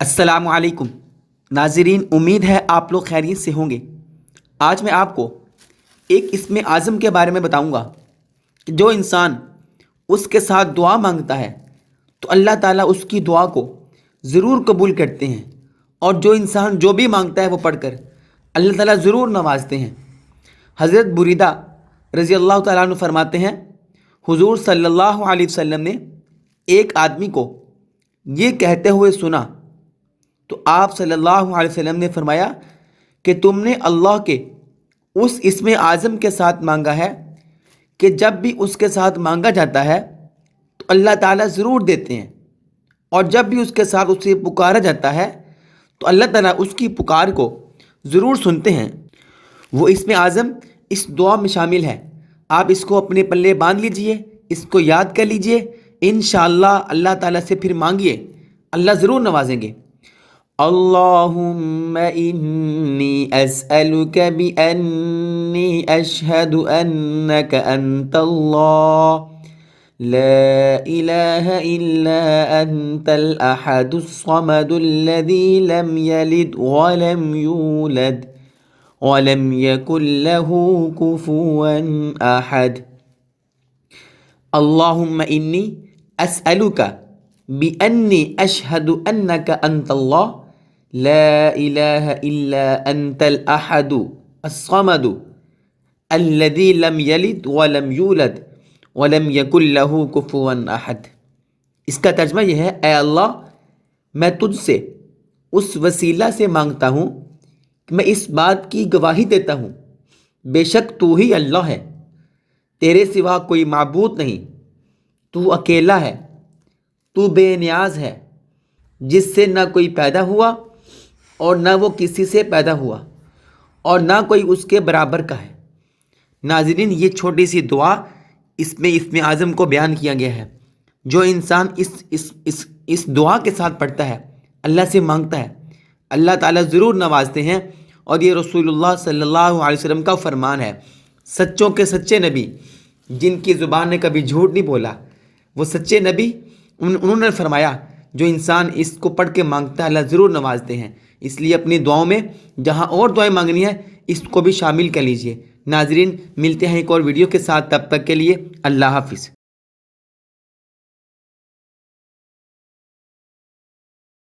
السلام علیکم ناظرین، امید ہے آپ لوگ خیریت سے ہوں گے۔ آج میں آپ کو ایک اسم اعظم کے بارے میں بتاؤں گا کہ جو انسان اس کے ساتھ دعا مانگتا ہے تو اللہ تعالیٰ اس کی دعا کو ضرور قبول کرتے ہیں، اور جو انسان جو بھی مانگتا ہے وہ پڑھ کر اللہ تعالیٰ ضرور نوازتے ہیں۔ حضرت بریدہ رضی اللہ تعالیٰ عنہ فرماتے ہیں، حضور صلی اللہ علیہ وسلم نے ایک آدمی کو یہ کہتے ہوئے سنا تو آپ صلی اللہ علیہ وسلم نے فرمایا کہ تم نے اللہ کے اس اسم اعظم کے ساتھ مانگا ہے کہ جب بھی اس کے ساتھ مانگا جاتا ہے تو اللہ تعالیٰ ضرور دیتے ہیں، اور جب بھی اس کے ساتھ اسے پکارا جاتا ہے تو اللہ تعالیٰ اس کی پکار کو ضرور سنتے ہیں۔ وہ اسم اعظم اس دعا میں شامل ہے، آپ اس کو اپنے پلے باندھ لیجئے، اس کو یاد کر لیجئے، انشاءاللہ اللہ تعالیٰ سے پھر مانگیے، اللہ ضرور نوازیں گے۔ اللہم انی اسألک بأنی اشہد انک انت اللہ لا الہ الا انت الاحد الصمد الذی لم یلد ولم یولد ولم یکن لہ کفوا احد۔ اللہم انی اسألک بأنی اشہد انک انت اللہ لا الہ الا انت الاحد الصمد الذی لم یلد ولم یولد ولم یکن لہ کفوا احد۔ اس کا ترجمہ یہ ہے، اے اللہ، میں تجھ سے اس وسیلہ سے مانگتا ہوں کہ میں اس بات کی گواہی دیتا ہوں بے شک تو ہی اللہ ہے، تیرے سوا کوئی معبود نہیں، تو اکیلا ہے، تو بے نیاز ہے، جس سے نہ کوئی پیدا ہوا اور نہ وہ کسی سے پیدا ہوا، اور نہ کوئی اس کے برابر کا ہے۔ ناظرین، یہ چھوٹی سی دعا اس میں اسم اعظم کو بیان کیا گیا ہے۔ جو انسان اس دعا کے ساتھ پڑھتا ہے، اللہ سے مانگتا ہے، اللہ تعالیٰ ضرور نوازتے ہیں، اور یہ رسول اللہ صلی اللہ علیہ وسلم کا فرمان ہے۔ سچوں کے سچے نبی، جن کی زبان نے کبھی جھوٹ نہیں بولا، وہ سچے نبی، انہوں نے فرمایا جو انسان اس کو پڑھ کے مانگتا ہے اللہ ضرور نوازتے ہیں۔ اس لیے اپنی دعاؤں میں جہاں اور دعائیں مانگنی ہیں اس کو بھی شامل کر لیجئے۔ ناظرین، ملتے ہیں ایک اور ویڈیو کے ساتھ، تب تک کے لیے اللہ حافظ۔